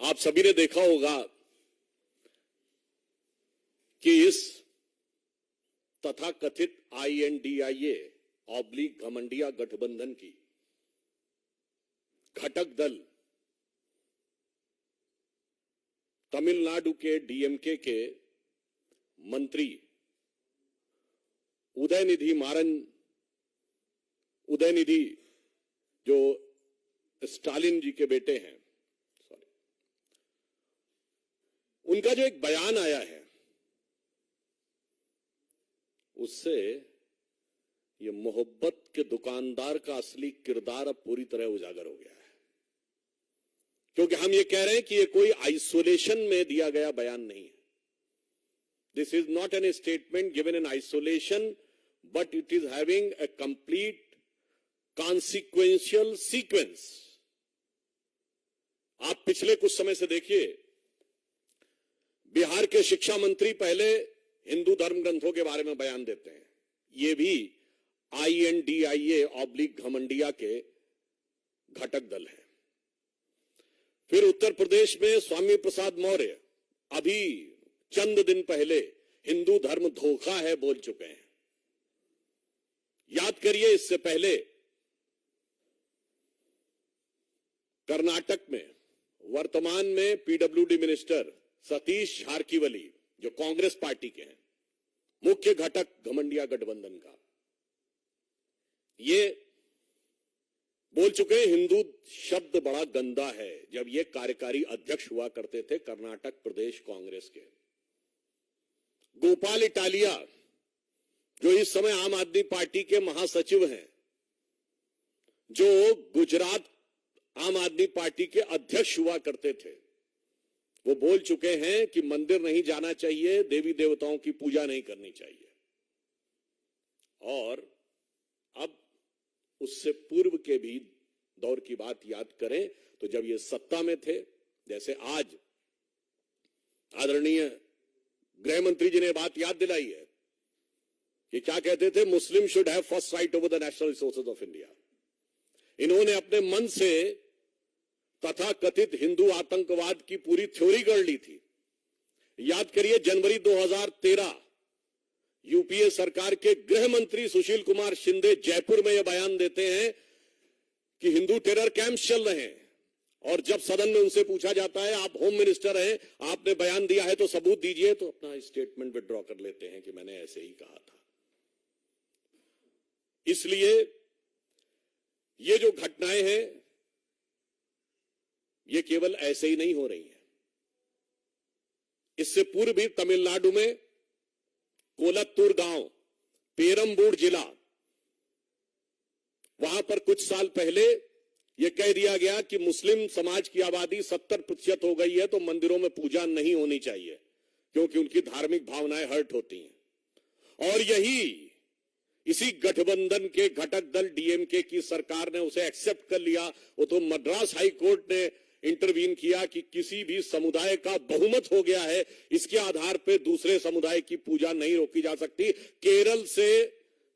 आप सभी ने देखा होगा कि इस तथाकथित INDIA ऑब्लिक घमंडिया गठबंधन की घटक दल तमिलनाडु के DMK के मंत्री उदयनिधि जो स्टालिन जी के बेटे हैं, उनका जो एक बयान आया है उससे ये मोहब्बत के दुकानदार का असली किरदार अब पूरी तरह उजागर हो गया है। क्योंकि हम ये कह रहे हैं कि ये कोई आइसोलेशन में दिया गया बयान नहीं है। This is not an statement given in isolation, but it is having a complete consequential sequence. आप पिछले कुछ समय से देखिए, बिहार के शिक्षा मंत्री पहले हिंदू धर्म ग्रंथों के बारे में बयान देते हैं, ये भी INDIA ऑब्लिक घमंडिया के घटक दल है। फिर उत्तर प्रदेश में स्वामी प्रसाद मौर्य अभी चंद दिन पहले हिंदू धर्म धोखा है बोल चुके हैं। याद करिए, इससे पहले कर्नाटक में वर्तमान में PWD मिनिस्टर सतीश झारकीवली, जो कांग्रेस पार्टी के हैं, मुख्य घटक घमंडिया गठबंधन का, ये बोल चुके हैं हिंदू शब्द बड़ा गंदा है, जब ये कार्यकारी अध्यक्ष हुआ करते थे कर्नाटक प्रदेश कांग्रेस के। गोपाल इटालिया, जो इस समय आम आदमी पार्टी के महासचिव हैं, जो गुजरात आम आदमी पार्टी के अध्यक्ष हुआ करते थे, वो बोल चुके हैं कि मंदिर नहीं जाना चाहिए, देवी देवताओं की पूजा नहीं करनी चाहिए। और अब उससे पूर्व के भी दौर की बात याद करें तो जब ये सत्ता में थे, जैसे आज आदरणीय गृह मंत्री जी ने बात याद दिलाई है कि क्या कहते थे, मुस्लिम should have first right over the national resources of India. इन्होंने अपने मन से तथाकथित हिंदू आतंकवाद की पूरी थ्योरी गढ़ ली थी। याद करिए, जनवरी 2013 UPA सरकार के गृह मंत्री सुशील कुमार शिंदे जयपुर में यह बयान देते हैं कि हिंदू टेरर कैंप्स चल रहे हैं, और जब सदन में उनसे पूछा जाता है, आप होम मिनिस्टर हैं, आपने बयान दिया है तो सबूत दीजिए, तो अपना स्टेटमेंट विड्रॉ कर लेते हैं कि मैंने ऐसे ही कहा था। इसलिए ये जो घटनाएं हैं ये केवल ऐसे ही नहीं हो रही हैं। इससे पूर्व भी तमिलनाडु में कोलत्तूर गांव, पेरम्बूर जिला, वहां पर कुछ साल पहले यह कह दिया गया कि मुस्लिम समाज की आबादी 70% हो गई है तो मंदिरों में पूजा नहीं होनी चाहिए, क्योंकि उनकी धार्मिक भावनाएं हर्ट होती हैं। और इसी गठबंधन के घटक दल DMK की सरकार ने उसे एक्सेप्ट कर लिया। वो तो मद्रास हाई कोर्ट ने इंटरवीन किया कि किसी भी समुदाय का बहुमत हो गया है, इसके आधार पर दूसरे समुदाय की पूजा नहीं रोकी जा सकती। केरल से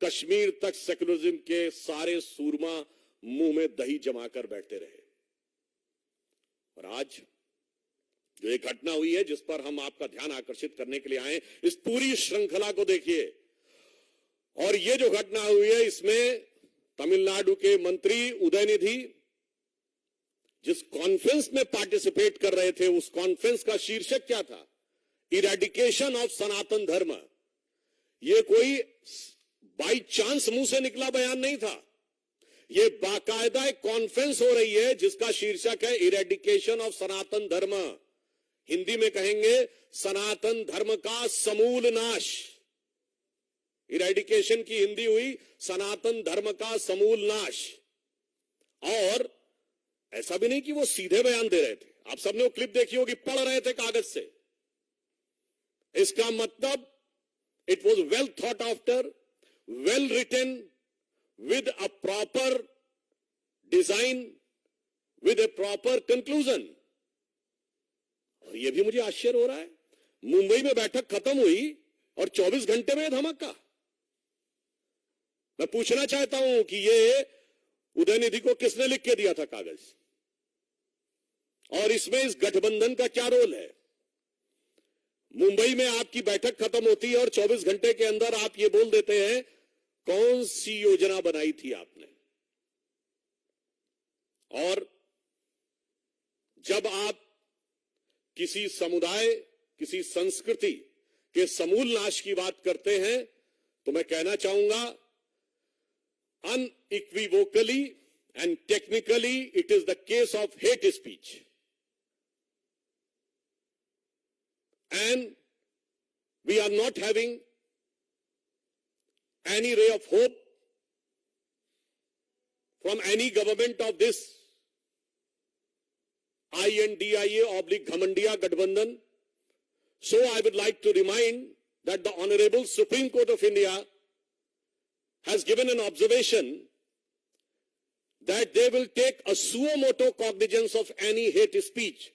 कश्मीर तक सेकुलरिज्म के सारे सूरमा मुंह में दही जमाकर बैठते रहे। और आज जो एक घटना हुई है जिस पर हम आपका ध्यान आकर्षित करने के लिए आए, इस पूरी श्रृंखला को देखिए। और ये जो घटना हुई है, इसमें तमिलनाडु के मंत्री उदयनिधि जिस कॉन्फ्रेंस में पार्टिसिपेट कर रहे थे, उस कॉन्फ्रेंस का शीर्षक क्या था? इरेडिकेशन ऑफ सनातन धर्म। ये कोई बाई चांस मुंह से निकला बयान नहीं था, ये बाकायदा एक कॉन्फ्रेंस हो रही है जिसका शीर्षक है इरेडिकेशन ऑफ सनातन धर्म। हिंदी में कहेंगे सनातन धर्म का समूल नाश। इरेडिकेशन की हिंदी हुई सनातन धर्म का समूल नाश। और ऐसा भी नहीं कि वो सीधे बयान दे रहे थे, आप सबने वो क्लिप देखी होगी, पढ़ रहे थे कागज से। इसका मतलब it was well thought after, well written, with a proper design, with a proper conclusion। और यह भी मुझे आश्चर्य हो रहा है, मुंबई में बैठक खत्म हुई और 24 घंटे में धमाका। मैं पूछना चाहता हूं कि ये उदयनिधि को किसने लिख के दिया था कागज? और इसमें इस गठबंधन का क्या रोल है? मुंबई में आपकी बैठक खत्म होती है और 24 घंटे के अंदर आप ये बोल देते हैं कौन सी योजना बनाई थी आपने। और जब आप किसी समुदाय, किसी संस्कृति के समूल नाश की बात करते हैं तो मैं कहना चाहूंगा unequivocally and technically it is the case of hate speech, and we are not having any ray of hope from any government of this INDIA/Ghamandiya Gadbandhan. So I would like to remind that the Honorable Supreme Court of India has given an observation that they will take a suo motu cognizance of any hate speech.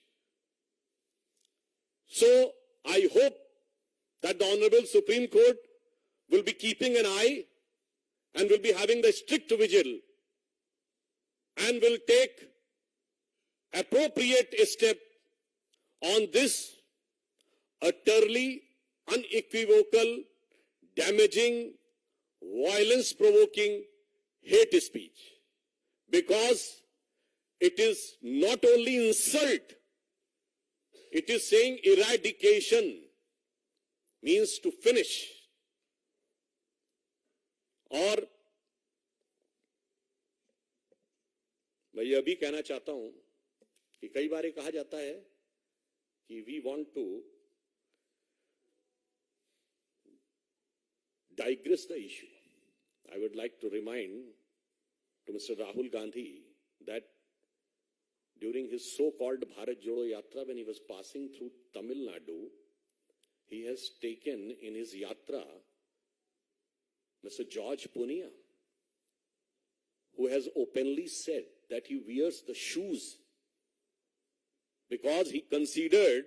So I hope that the Honorable Supreme Court will be keeping an eye and will be having the strict vigil and will take appropriate step on this utterly unequivocal, damaging, violence-provoking hate speech, because it is not only insult, it is saying eradication means to finish. और मैं यह भी कहना चाहता हूं कि कई बार कहा जाता है कि we want to digress the issue. I would like to remind to Mr. Rahul Gandhi that during his so-called Bharat Jodo Yatra, when he was passing through Tamil Nadu, he has taken in his yatra Mr. George Punia, who has openly said that he wears the shoes because he considered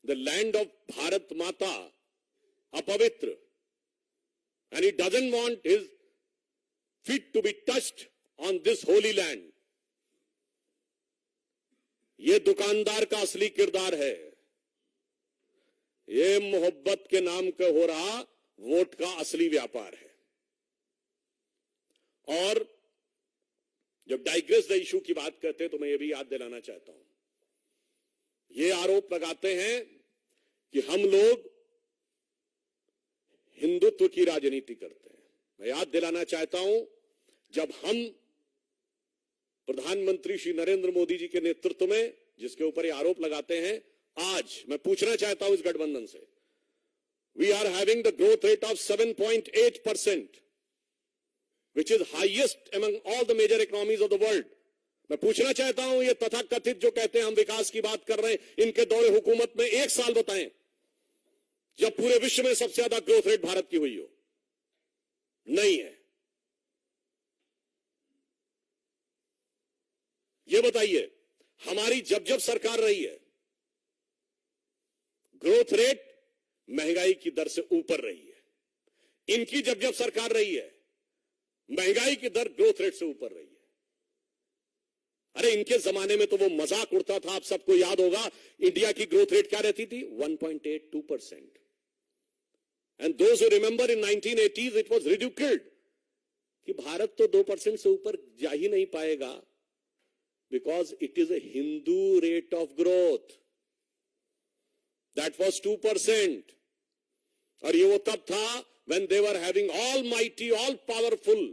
the land of Bharat Mata apavitra, and he doesn't want his feet to be touched on this holy land. ये दुकानदार का असली किरदार है। ये मोहब्बत के नाम का हो रहा वोट का असली व्यापार है। और जब डाइग्रेस द इशू की बात करते हैं तो मैं ये भी याद दिलाना चाहता हूं, ये आरोप लगाते हैं कि हम लोग हिंदुत्व की राजनीति करते हैं। मैं याद दिलाना चाहता हूं, जब हम प्रधानमंत्री श्री नरेंद्र मोदी जी के नेतृत्व में जिसके ऊपर ये आरोप लगाते हैं, आज मैं पूछना चाहता हूं इस गठबंधन से, we are having the growth rate of 7.8%, which is highest among all the major economies of the world. मैं पूछना चाहता हूं, ये तथाकथित जो कहते हैं हम विकास की बात कर रहे हैं, इनके दौरे हुकूमत में एक साल बताएं जब पूरे विश्व में सबसे ज्यादा ग्रोथ रेट भारत की हुई हो। नहीं है। ये बताइए, हमारी जब जब सरकार रही है, ग्रोथ रेट महंगाई की दर से ऊपर रही है। इनकी जब जब सरकार रही है, महंगाई की दर ग्रोथ रेट से ऊपर रही है। अरे इनके जमाने में तो वो मजाक उड़ता था, आप सबको याद होगा, इंडिया की ग्रोथ रेट क्या रहती थी? 1.82%। And those who remember in 1980s it was reduced कि भारत तो 2% से ऊपर जा ही नहीं पाएगा, because it is a Hindu rate of growth. That was 2%। और ये वो तब था when they were having almighty, all powerful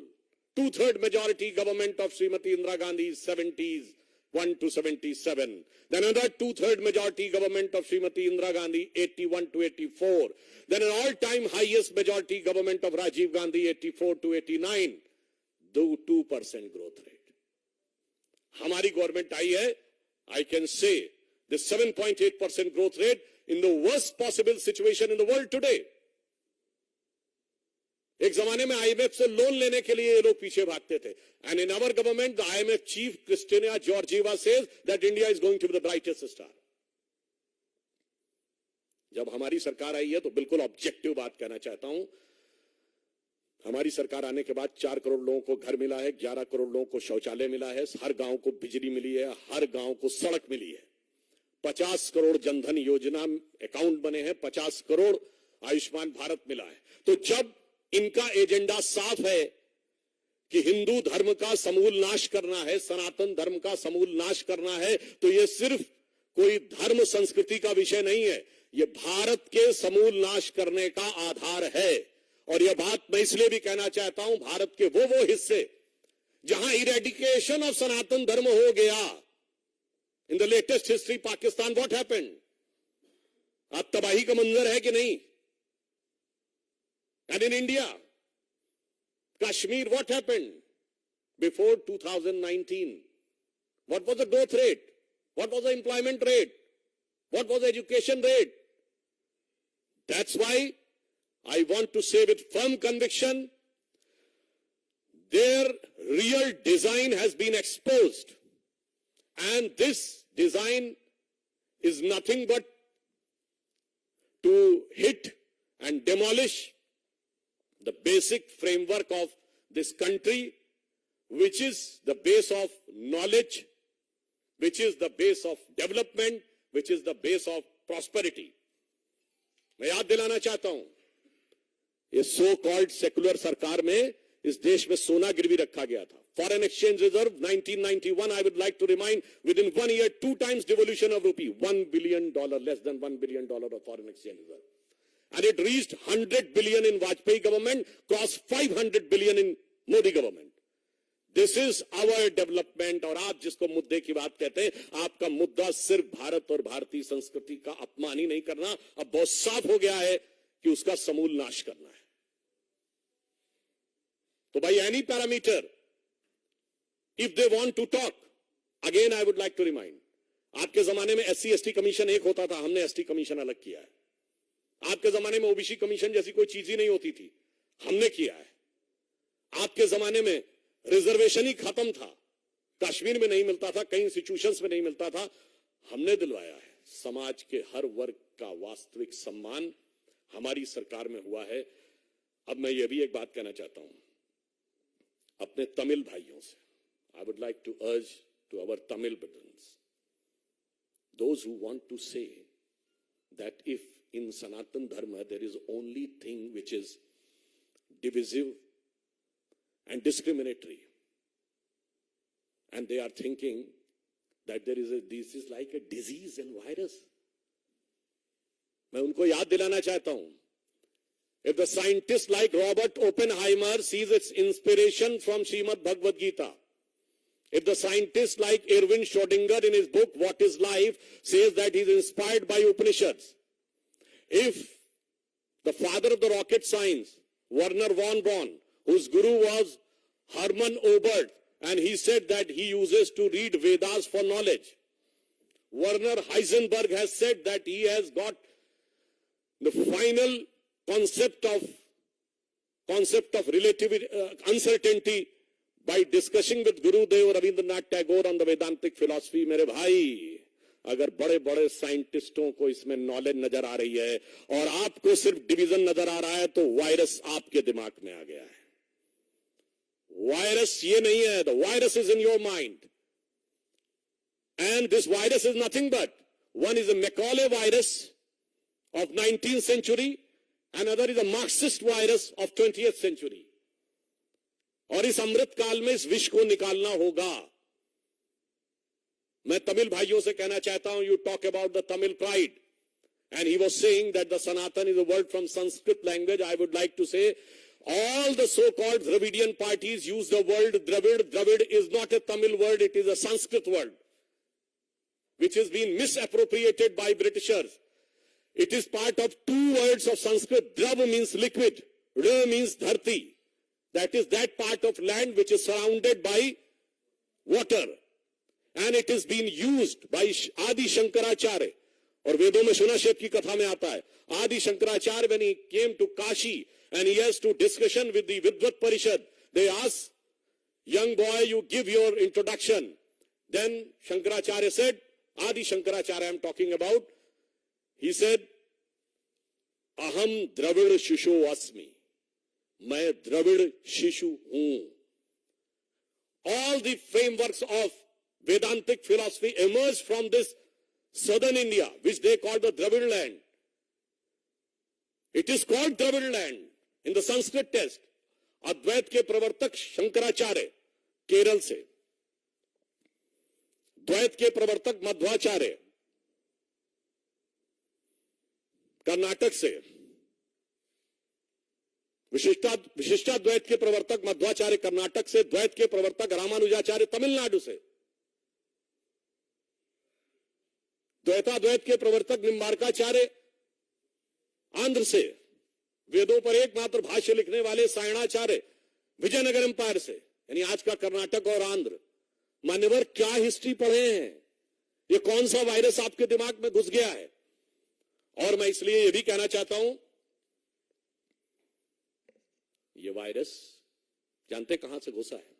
2/3 majority government of Srimati Indira Gandhi's 70s 1 to 77, then another 2/3 majority government of Srimati Indira Gandhi 81 to 84, then an all-time highest majority government of Rajiv Gandhi 84 to 89, 2% growth rate. हमारी government आई है, I can say the 7.8% growth rate in the worst possible situation in the world today. एक जमाने में IMF से loan लेने के लिए ये लोग पीछे भागते थे, and in our government the IMF chief Kristalina Georgieva says that India is going to be the brightest star. जब हमारी सरकार आई है तो बिल्कुल ऑब्जेक्टिव बात कहना चाहता हूं, हमारी सरकार आने के बाद 4 करोड़ लोगों को घर मिला है, 11 करोड़ लोगों को शौचालय मिला है, हर गांव को बिजली मिली है, हर गांव को सड़क मिली है। 50 करोड़ जनधन योजना अकाउंट बने हैं, 50 करोड़ आयुष्मान भारत मिला है। तो जब इनका एजेंडा साफ है कि हिंदू धर्म का समूल नाश करना है, सनातन धर्म का समूल नाश करना है, तो यह सिर्फ कोई धर्म संस्कृति का विषय नहीं है, यह भारत के समूल नाश करने का आधार है। और यह बात मैं इसलिए भी कहना चाहता हूं, भारत के वो हिस्से जहां इरेडिकेशन ऑफ सनातन धर्म हो गया, in the latest history Pakistan, what happened? आज तबाही का मंजर है कि नहीं? And in India, Kashmir, what happened before 2019? What was the growth rate? What was the employment rate? What was the education rate? That's why I want to say with firm conviction, their real design has been exposed. And this design is nothing but to hit and demolish the basic framework of this country, which is the base of knowledge, which is the base of development, which is the base of prosperity. मैं याद दिलाना चाहता हूं, ये so called secular सरकार में इस देश में सोना गिरवी रखा गया था। Foreign exchange reserve 1991, I would like to remind, within 1 year, 2 times devolution of rupee, $1 billion, less than $1 billion of foreign exchange reserve. And it reached 100 billion in Vajpayee government, crossed 500 billion in Modi government. This is our development. और आप जिसको मुद्दे की बात कहते हैं, आपका मुद्दा सिर्फ भारत और भारतीय संस्कृति का अपमान ही नहीं करना, अब बहुत साफ हो गया है कि उसका समूल नाश करना है। तो भाई, any parameter, if they want to talk, again I would like to remind, आपके जमाने में SC/ST कमीशन एक होता था, हमने ST कमीशन अलग किया है। आपके जमाने में ओबीसी कमीशन जैसी कोई चीज ही नहीं होती थी, हमने किया है। आपके जमाने में रिजर्वेशन ही खत्म था, कश्मीर में नहीं मिलता था, कई इंस्टीट्यूशंस में नहीं मिलता था, हमने दिलवाया है। समाज के हर वर्ग का वास्तविक सम्मान हमारी सरकार में हुआ है। अब मैं ये भी एक बात कहना चाहता हूं अपने तमिल भाइयों से। I would like to urge to our Tamil brothers, those who want to say that if in Sanatan Dharma there is only thing which is divisive and discriminatory, and they are thinking that this is like a disease and virus. मैं उनको याद दिलाना चाहता हूं, if the scientist like Robert Oppenheimer sees its inspiration from Srimad Bhagavad Gita, if the scientist like Erwin Schrödinger in his book What is Life says that he is inspired by Upanishads, if the father of the rocket science, Werner von Braun, whose guru was Hermann Oberth, and he said that he uses to read Vedas for knowledge, Werner Heisenberg has said that he has got the final concept of relativity, uncertainty by discussing with Gurudev Rabindranath Tagore on the Vedantic philosophy. मेरे भाई, अगर बड़े बड़े साइंटिस्टों को इसमें knowledge नजर आ रही है और आपको सिर्फ डिवीजन नजर आ रहा है, तो वायरस आपके दिमाग में आ गया है। वायरस ये नहीं है, the virus is in your mind, and this virus is nothing but, one is a Macaulay virus of 19th century, another is a Marxist virus of 20th century. और इस अमृत काल में इस विष को निकालना होगा। मैं तमिल भाइयों से कहना चाहता हूं, you talk about the Tamil pride, and he was saying that the Sanatan is a word from Sanskrit language. I would like to say all the so-called Dravidian parties use the word Dravid. Dravid is not a Tamil word, it is a Sanskrit word, which has been misappropriated by Britishers. It is part of two words of Sanskrit. Drav means liquid, Ra means dharti. That is that part of land which is surrounded by water. And it is being used by Adi Shankaracharya. और वेदों में शुनाशेप की कथा में आता है, Adi Shankaracharya, when he came to Kashi and he has to discussion with the Vidvat Parishad, they ask, young boy, you give your introduction. Then Shankaracharya said, Adi Shankaracharya I am talking about, he said, Aham Dravid Shisho Asmi. मैं द्रविड़ शिशु हूं. All the frameworks of Vedantic philosophy emerged from this southern India, which they call the Dravid land. It is called Dravid land in the Sanskrit text. अद्वैत के प्रवर्तक शंकराचार्य केरल से, द्वैत के प्रवर्तक मध्वाचार्य कर्नाटक से, विशिष्टाद्वैत के प्रवर्तक मध्वाचार्य कर्नाटक से, द्वैत के प्रवर्तक रामानुजाचार्य तमिलनाडु से, द्वैताद्वैत के प्रवर्तक निम्बार्काचार्य आंध्र से, वेदों पर एकमात्र भाष्य लिखने वाले सायणाचार्य विजयनगर एम्पायर से, यानी आज का कर्नाटक और आंध्र। मान्यवर, क्या हिस्ट्री पढ़े हैं? ये कौन सा वायरस आपके दिमाग में घुस गया है? और मैं इसलिए ये भी कहना चाहता हूं, ये वायरस जानते कहां से घुसा है?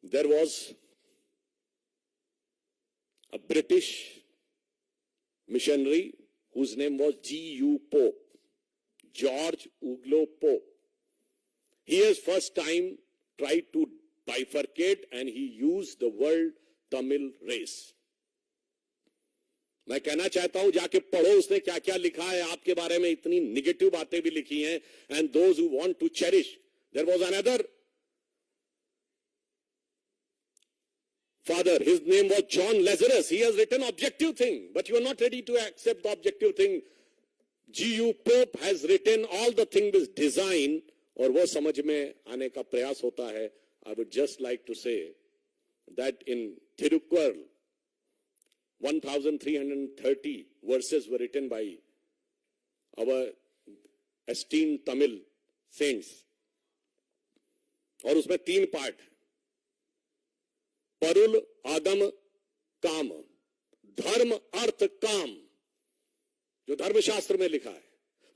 There was a British missionary whose name was G.U. Pope, George Uglo Pope. He has first time tried to bifurcate and he used the word Tamil race. मैं कहना चाहता हूं, जाके पढ़ो उसने क्या क्या लिखा है आपके बारे में। इतनी निगेटिव बातें भी लिखी हैं। And those who want to cherish, there was another father, his name was John Lazarus. He has written objective thing, but you are not ready to accept the objective thing. G.U. Pope has written all the thing with design, और वो समझ में आने का प्रयास होता है। I would just like to say that in Thirukkural, 1,330 verses were written by our esteemed Tamil saints, और उसमें 3 पार्ट, परुल आगम काम, धर्म अर्थ काम, जो धर्मशास्त्र में लिखा है।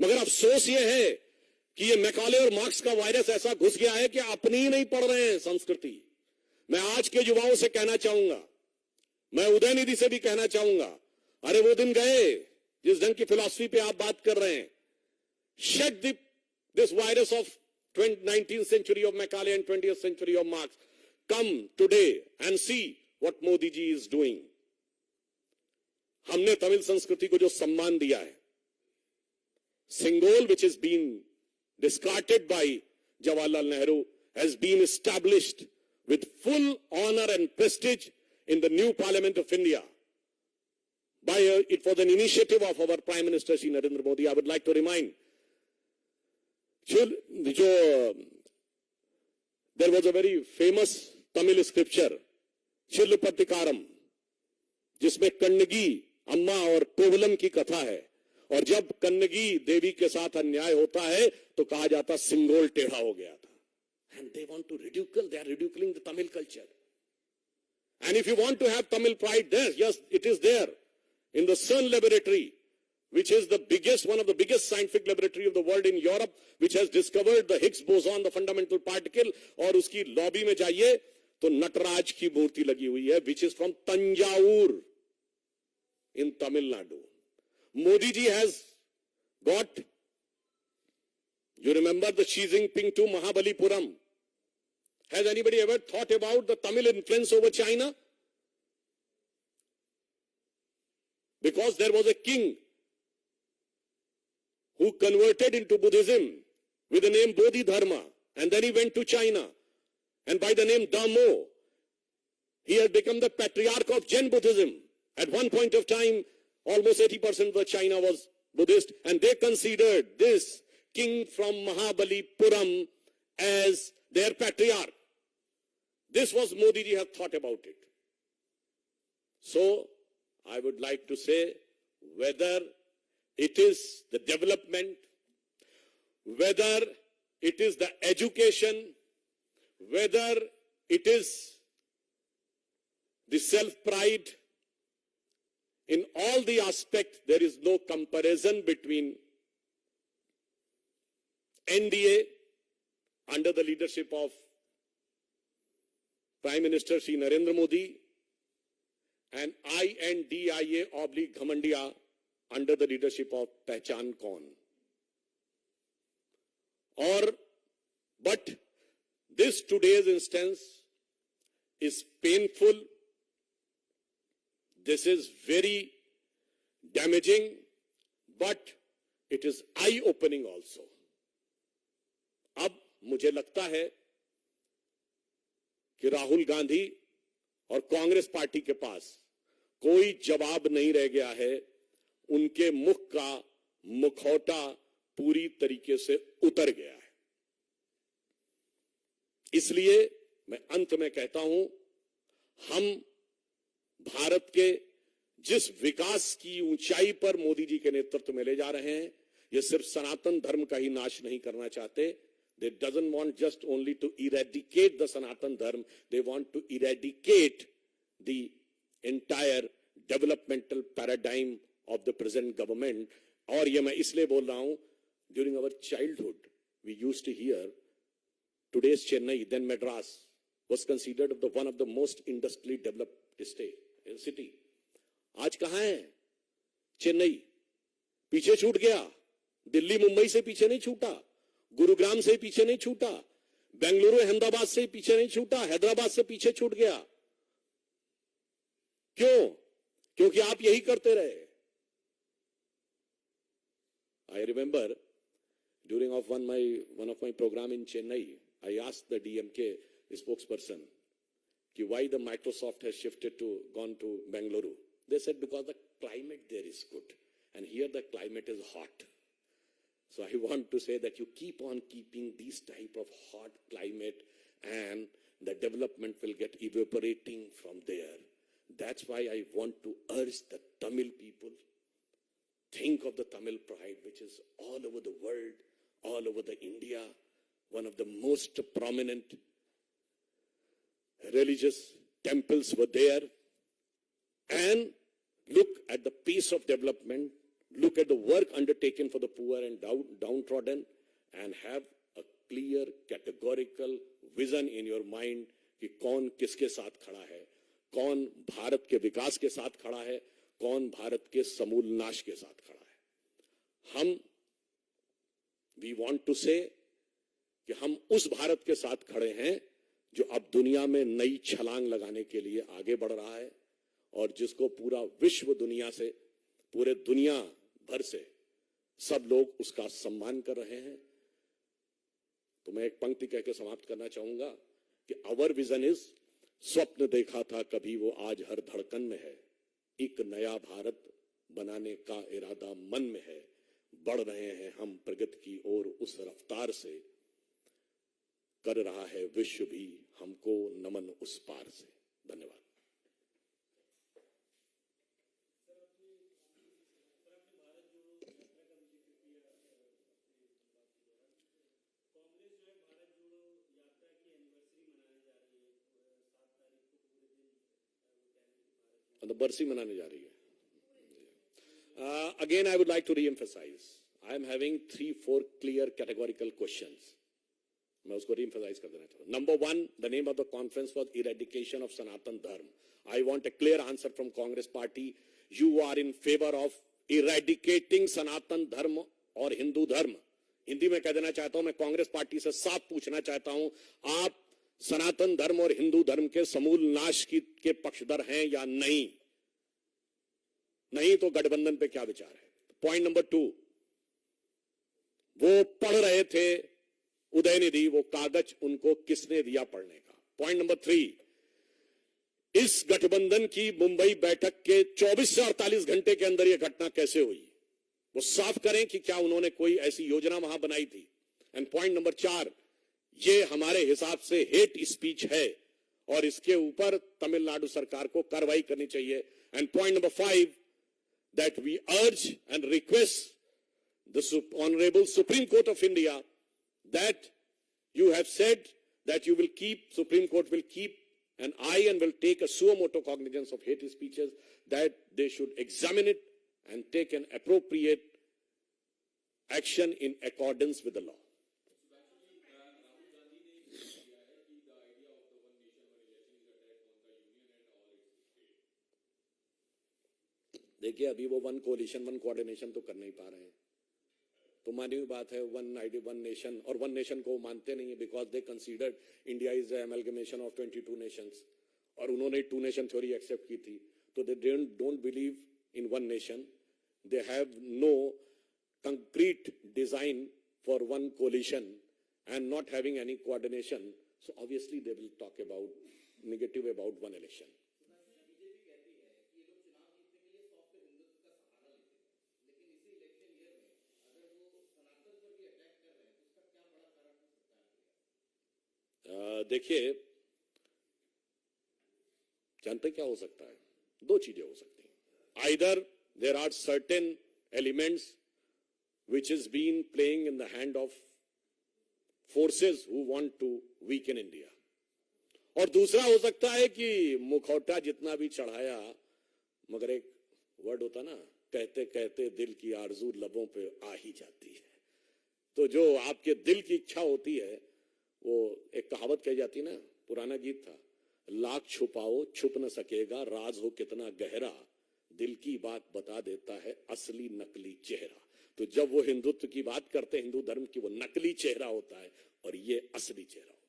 मगर अफसोस ये है कि ये मैकाले और मार्क्स का वायरस ऐसा घुस गया है कि अपनी ही नहीं पढ़ रहे हैं संस्कृति। मैं आज के युवाओं से कहना चाहूंगा, मैं उदयनिधि से भी कहना चाहूंगा, अरे वो दिन गए जिस ढंग की फिलॉसफी पे आप बात कर रहे हैं। Shed this virus of 19th century of Macaulay and 20th century of Marx. Come today and see what Modi ji is doing. हमने तमिल संस्कृति को जो सम्मान दिया है, Singol, which has been discarded by Jawaharlal Nehru, has been established with full honor and prestige in the new Parliament of India. It was an initiative of our Prime Minister Shri Narendra Modi. I would like to remind, there was a very famous Tamil scripture, Chillupatikaram, जिसमें कन्नगी अम्मा और कोवलम की कथा है। और जब कन्नगी देवी के साथ अन्याय होता है तो कहा जाता सिंगोल टेढ़ा हो गया था। And they want to ridicule, they are ridiculing the Tamil culture. And if you want to have Tamil pride there, yes, it is there. In the CERN laboratory, which is the biggest, one of the biggest scientific laboratory of the world in Europe, which has discovered the Higgs boson, the fundamental particle, और उसकी lobby में जाइए तो नटराज की मूर्ति लगी हुई है, which is from Tanjavur in Tamil Nadu. Modi ji has got, you remember the Xi Jinping to Mahabalipuram. Has anybody ever thought about the Tamil influence over China? Because there was a king who converted into Buddhism with the name Bodhidharma, and then he went to China, and by the name Damo, he had become the patriarch of Jain Buddhism. At one point of time, almost 80% of China was Buddhist, and they considered this king from Mahabalipuram as their patriarch. This was Modi ji had thought about it. So, I would like to say, whether it is the development, whether it is the education, whether it is the self-pride, in all the aspects, there is no comparison between NDA under the leadership of Prime Minister Shri Narendra Modi and INDIA/Ghamandia under the leadership of Pehchan Kaun. But this today's instance is painful, This is very damaging, but it is eye-opening also. अब मुझे लगता है कि राहुल गांधी और Congress party के पास कोई जवाब नहीं रह गया है। उनके मुख का मुखौटा पूरी तरीके से उतर गया है। इसलिए मैं अंत में कहता हूं, हम भारत के जिस विकास की ऊंचाई पर मोदी जी के नेतृत्व में ले जा रहे हैं, ये सिर्फ सनातन धर्म का ही नाश नहीं करना चाहते। They doesn't want just only to eradicate the Sanatan Dharma, they want to eradicate the entire developmental paradigm of the present government. और ये मैं इसलिए बोल रहा हूं, during our childhood, we used to hear today's Chennai, then Madras, was considered one of the most industrially developed city. आज कहां है चेन्नई? पीछे छूट गया। दिल्ली मुंबई से पीछे नहीं छूटा, गुरुग्राम से पीछे नहीं छूटा, बेंगलुरु अहमदाबाद से पीछे नहीं छूटा, हैदराबाद से पीछे छूट गया। क्यों? क्योंकि आप यही करते रहे। I remember during one of my program in Chennai, I asked the DMK spokesperson why the Microsoft has gone to Bengaluru. They said because the climate there is good, and here the climate is hot. So I want to say that you keep on keeping these type of hot climate, and the development will get evaporating from there. That's why I want to urge the Tamil people, think of the Tamil pride, which is all over the world, all over the India, one of the most prominent religious temples were there. And look at the pace of development, look at the work undertaken for the poor and downtrodden, and have a clear, categorical vision in your mind कि कौन किसके साथ खड़ा है, कौन भारत के विकास के साथ खड़ा है, कौन भारत के समूल नाश के साथ खड़ा है। we want to say कि हम उस भारत के साथ खड़े हैं जो अब दुनिया में नई छलांग लगाने के लिए आगे बढ़ रहा है, और जिसको पूरा विश्व दुनिया से, पूरे दुनिया भर से सब लोग उसका सम्मान कर रहे हैं। तो मैं एक पंक्ति कह के समाप्त करना चाहूंगा कि अवर विजन इज, स्वप्न देखा था कभी वो आज हर धड़कन में है, एक नया भारत बनाने का इरादा मन में है, बढ़ रहे हैं हम प्रगति की ओर उस रफ्तार से, कर रहा है विश्व भी हमको नमन उस पार से। धन्यवाद। बरसी मनाने जा रही है। Again, I would like to re-emphasize, I am having 3-4 clear categorical questions. मैं उसको re-emphasize कर देना चाहता हूँ। Number 1, the name of the conference was Eradication of Sanatan Dharma. I want a clear answer from Congress Party. You are in favor of eradicating Sanatan Dharma और हिंदू धर्म? हिंदी में कह देना चाहता हूं, मैं कांग्रेस पार्टी से साफ पूछना चाहता हूं, आप सनातन धर्म और हिंदू धर्म के समूल नाश के पक्षधर हैं या नहीं? नहीं तो गठबंधन पे क्या विचार है? पॉइंट नंबर 2, वो पढ़ रहे थे उदयनिधि, वो कागज उनको किसने दिया पढ़ने का? पॉइंट नंबर 3, इस गठबंधन की मुंबई बैठक के 24 से 48 घंटे के अंदर यह घटना कैसे हुई? वो साफ करें कि क्या उन्होंने कोई ऐसी योजना वहां बनाई थी? एंड पॉइंट नंबर 4, ये हमारे हिसाब से हेट स्पीच है और इसके ऊपर तमिलनाडु सरकार को कार्रवाई करनी चाहिए। And point number 5, that we urge and request the Honorable Supreme Court of India that you have said that you will keep, Supreme Court will keep an eye and will take a suo motu cognizance of hate speeches, that they should examine it and take an appropriate action in accordance with the law. देखिए, अभी वो one collision, one coordination तो कर नहीं पा रहे हैं, तो मानी हुई बात है वन आईडी वन नेशन, और वन नेशन को मानते नहीं है because they considered India is amalgamation of 22 Nations, और उन्होंने 2 नेशन थ्योरी एक्सेप्ट की थी। So they don't believe in one nation. They have no concrete design for one coalition and not having any coordination. So obviously they will talk about negative about one election. देखिए, जानते क्या हो सकता है? दो चीजें हो सकती हैं. Either there are certain elements which is being playing in the hand of forces who want to weaken India. और दूसरा हो सकता है कि मुखौटा जितना भी चढ़ाया, मगर एक वर्ड होता ना, कहते कहते दिल की आरजू लबों पे आ ही जाती है. तो जो आपके दिल की इच्छा होती है, वो एक कहावत कही जाती ना, पुराना गीत था, लाख छुपाओ छुप न सकेगा, राज हो कितना गहरा, दिल की बात बता देता है असली नकली चेहरा. तो जब वो हिंदुत्व की बात करते हैं, हिंदू धर्म की, वो नकली चेहरा होता है और ये असली चेहरा होता है.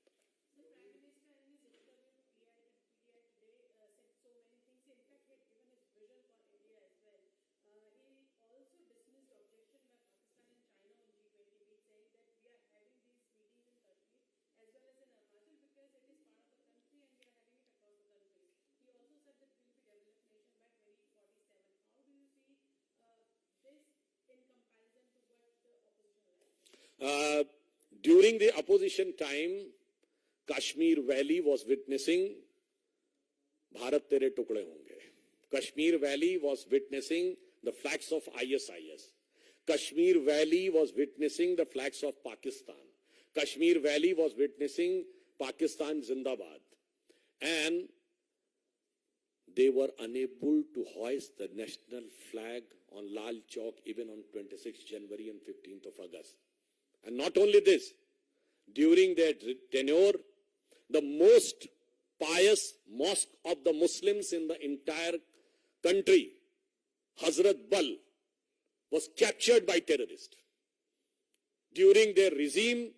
During the opposition time, Kashmir Valley was witnessing Bharat Tere Tukde Honge. Kashmir Valley was witnessing the flags of ISIS. Kashmir Valley was witnessing the flags of Pakistan. Kashmir Valley was witnessing Pakistan Zindabad. And they were unable to hoist the national flag on Lal Chowk even on 26th January and 15th of August. And not only this, during their tenure, the most pious mosque of the Muslims in the entire country, Hazrat Bal, was captured by terrorists. During their regime,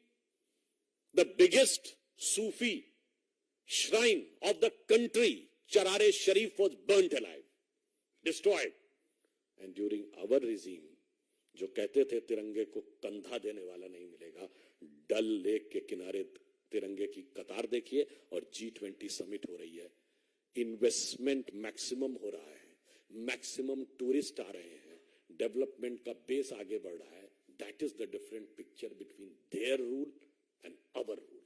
the biggest Sufi shrine of the country, Charare Sharif, was burnt alive, destroyed. And during our regime, जो कहते थे तिरंगे को कंधा देने वाला नहीं मिलेगा, डल लेक के किनारे तिरंगे की कतार देखिए और G20 समिट हो रही है. इन्वेस्टमेंट मैक्सिमम हो रहा है, मैक्सिमम टूरिस्ट आ रहे हैं, डेवलपमेंट का बेस आगे बढ़ रहा है. That is the different picture between their rule and our rule.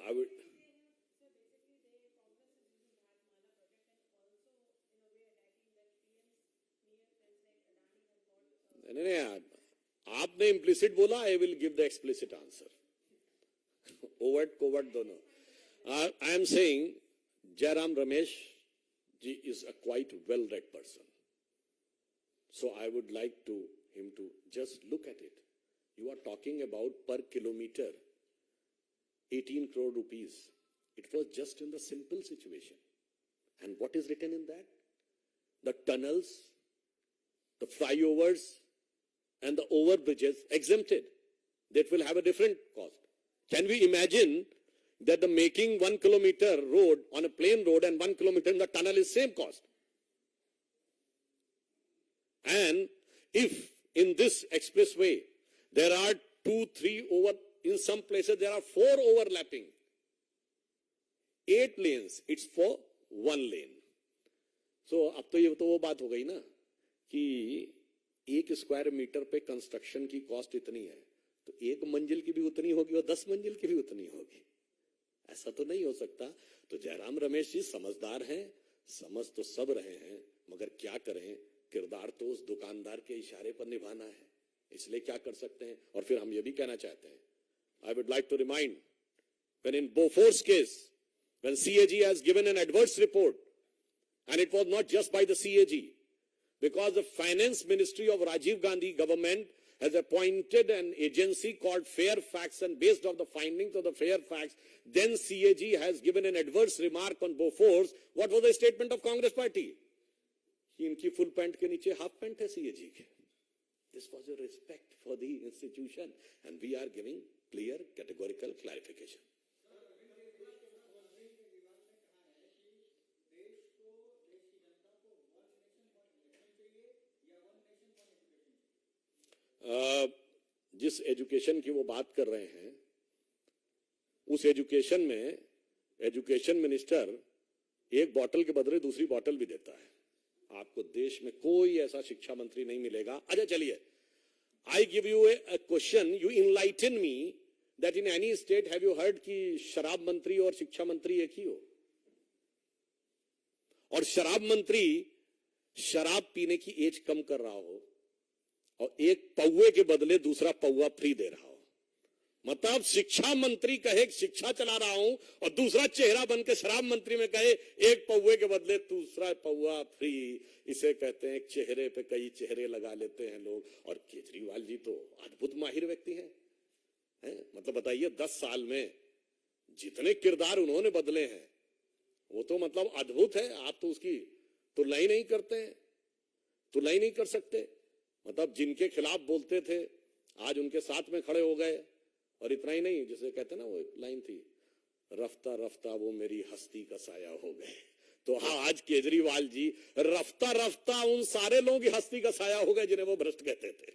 I would. नहीं, आपने इम्प्लिसिट बोला, I will give the explicit answer. Overt covert दोनों. I am saying Jairam Ramesh ji is a quite well read person, so I would like to him to just look at it. You are talking about per kilometer 18 crore rupees. It was just in the simple situation. And what is written in that? The tunnels, the flyovers, and the overbridges exempted. That will have a different cost. Can we imagine that the making 1 kilometer road on a plain road and 1 kilometer in the tunnel is same cost? And if in this expressway there are 2, 3 over, in some places there are 4 overlapping, 8 lanes, it's for 1 lane. So अब तो ये तो वो बात हो गई ना कि 1 स्क्वायर मीटर पे कंस्ट्रक्शन की कॉस्ट इतनी है, तो 1 मंजिल की भी उतनी होगी और 10 मंजिल की भी उतनी होगी. ऐसा तो नहीं हो सकता. तो जयराम रमेश जी समझदार हैं, समझ तो सब रहे हैं, मगर क्या करें, किरदार तो उस दुकानदार के इशारे पर निभाना है, इसलिए क्या कर सकते हैं. और फिर हम ये भी कहना चाहते हैं, I would like to remind, when in Bofor's case, when CAG has given an adverse report, and it was not just by the CAG, because the finance ministry of Rajiv Gandhi government has appointed an agency called Fairfax, and based on the findings of the Fairfax, then CAG has given an adverse remark on Bofors. What was the statement of Congress party? कि इनकी full pant के नीचे half pant है CAG के. This was a respect for the institution, and we are giving clear, categorical clarification. जिस education की वो बात कर रहे हैं, उस एजुकेशन में एजुकेशन मिनिस्टर एक बोतल के बदले दूसरी बोतल भी देता है. आपको देश में कोई ऐसा शिक्षा मंत्री नहीं मिलेगा. अच्छा चलिए, I give U A question, you enlighten me that in any state have you heard कि शराब मंत्री और शिक्षा मंत्री एक ही हो, और शराब मंत्री शराब पीने की एज कम कर रहा हो और एक पौवे के बदले दूसरा पौवा फ्री दे रहा हो. मतलब शिक्षा मंत्री कहे शिक्षा चला रहा हूं और दूसरा चेहरा बन के शराब मंत्री में कहे एक पौवे के बदले दूसरा पौवा फ्री. इसे कहते हैं चेहरे पे कई चेहरे लगा लेते हैं लोग. और केजरीवाल जी तो अद्भुत माहिर व्यक्ति हैं. मतलब बताइए 10 साल में जितने किरदार उन्होंने बदले हैं वो तो मतलब अद्भुत है. आप तो उसकी तुलना ही नहीं करते हैं, तुलना ही नहीं कर सकते. मतलब जिनके खिलाफ बोलते थे आज उनके साथ में खड़े हो गए. और इतना ही नहीं, जैसे कहते ना वो एक लाइन थी, रफ्ता रफ्ता वो मेरी हस्ती का साया हो गए. तो हाँ, आज केजरीवाल जी रफ्ता रफ्ता उन सारे लोगों की हस्ती का साया हो गए जिन्हें वो भ्रष्ट कहते थे.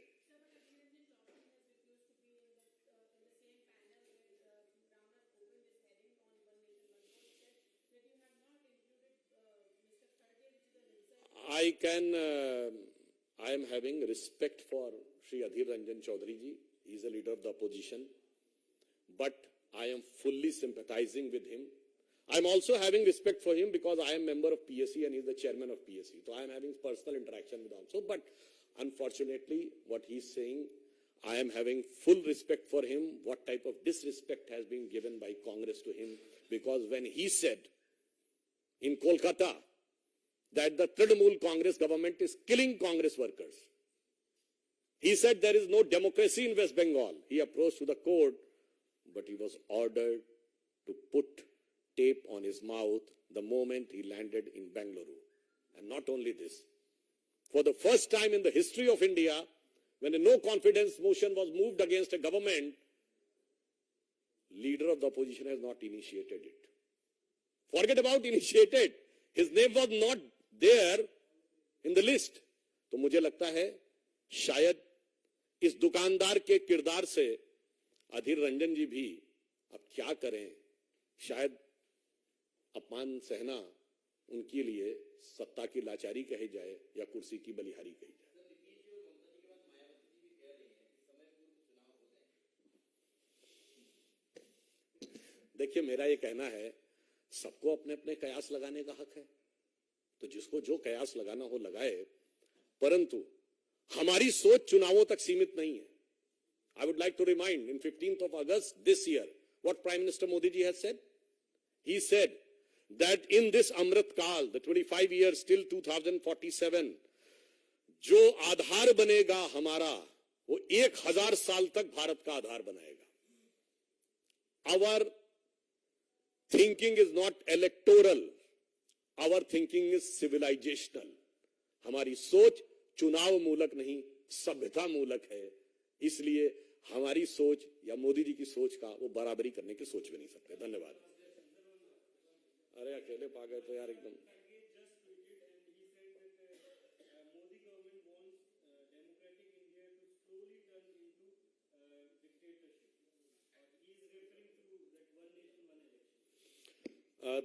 I am having respect for Shri Adhir Ranjan Chaudhary ji. He is a leader of the opposition, but I am fully sympathizing with him. I am also having respect for him because I am member of PSC and he is the chairman of PSC. So I am having personal interaction with also. But unfortunately, what he is saying, I am having full respect for him. What type of disrespect has been given by Congress to him? Because when he said in Kolkata that the Trinamool Congress government is killing Congress workers, he said there is no democracy in West Bengal. He approached to the court, but he was ordered to put tape on his mouth the moment he landed in Bengaluru. And not only this, for the first time in the history of India, when a no confidence motion was moved against a government, leader of the opposition has not initiated it. Forget about initiated. His name was not there in the list. तो मुझे लगता है शायद इस दुकानदार के किरदार से अधीर रंजन जी भी अब क्या करें, शायद अपमान सहना उनके लिए सत्ता की लाचारी कही जाए या कुर्सी की बलिहारी कही जाए. देखिए, मेरा ये कहना है सबको अपने अपने कयास लगाने का हक है, तो जिसको जो कयास लगाना हो लगाए, परंतु हमारी सोच चुनावों तक सीमित नहीं है. I would like to remind in 15th of August this year what Prime Minister Modi ji has said. He said that in this Amrit Kal, the 25 years till 2047, जो आधार बनेगा हमारा वो 1000 साल तक भारत का आधार बनाएगा. Our thinking is not electoral. Our thinking is civilizational. हमारी सोच चुनाव मूलक नहीं, सभ्यता मूलक है. इसलिए हमारी सोच या मोदी जी की सोच का वो बराबरी करने की सोच भी नहीं सकते. धन्यवाद. अरे अकेले पा गए तो यार एकदम.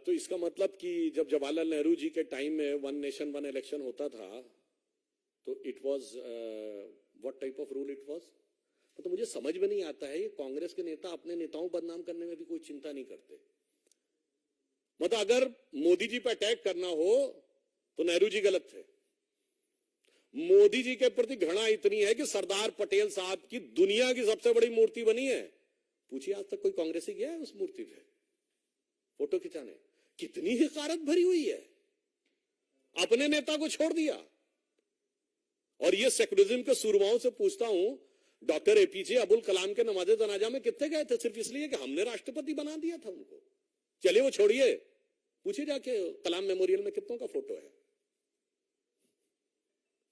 तो इसका मतलब कि जब जवाहरलाल नेहरू जी के टाइम में वन नेशन वन इलेक्शन होता था तो it was what type of rule it was. तो मुझे समझ में नहीं आता है, ये कांग्रेस के नेता अपने नेताओं को बदनाम करने में भी कोई चिंता नहीं करते. मतलब अगर मोदी जी पे अटैक करना हो तो नेहरू जी गलत थे. मोदी जी के प्रति घृणा इतनी है कि सरदार पटेल साहब की दुनिया की सबसे बड़ी मूर्ति बनी है. पूछिए आज तक कोई कांग्रेसी गया है उस मूर्ति पे फोटो खिंचाने? कितनी हकारत भरी हुई है. अपने नेता को छोड़ दिया. और ये सेकुलरिज्म के सूरमाओं से पूछता हूं, डॉक्टर एपीजे अबुल कलाम के नमाज़े जनाजा में कितने गए थे? सिर्फ इसलिए कि हमने राष्ट्रपति बना दिया था उनको। चलिए वो छोड़िए, पूछिए जाके कलाम मेमोरियल में कितनों का फोटो है।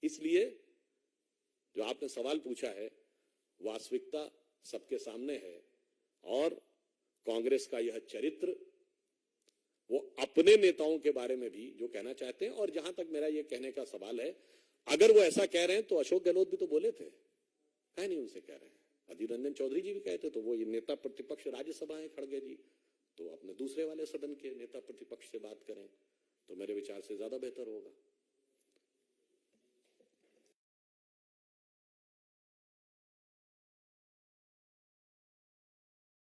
इसलिए जो आपने सवाल पूछा है, वास्तविकता सबके सामने है और कांग्रेस का यह चरित्र, वो अपने नेताओं के बारे में भी जो कहना चाहते हैं, और जहां तक मेरा यह कहने का सवाल है, अगर वो ऐसा कह रहे हैं तो अशोक गहलोत भी तो बोले थे, कहीं नहीं उनसे कह रहे हैं। अधीर रंजन चौधरी जी भी कहते, तो वो ये नेता प्रतिपक्ष राज्यसभा है खड़गे जी, तो अपने दूसरे वाले सदन के नेता प्रतिपक्ष से बात करें तो मेरे विचार से ज्यादा बेहतर होगा।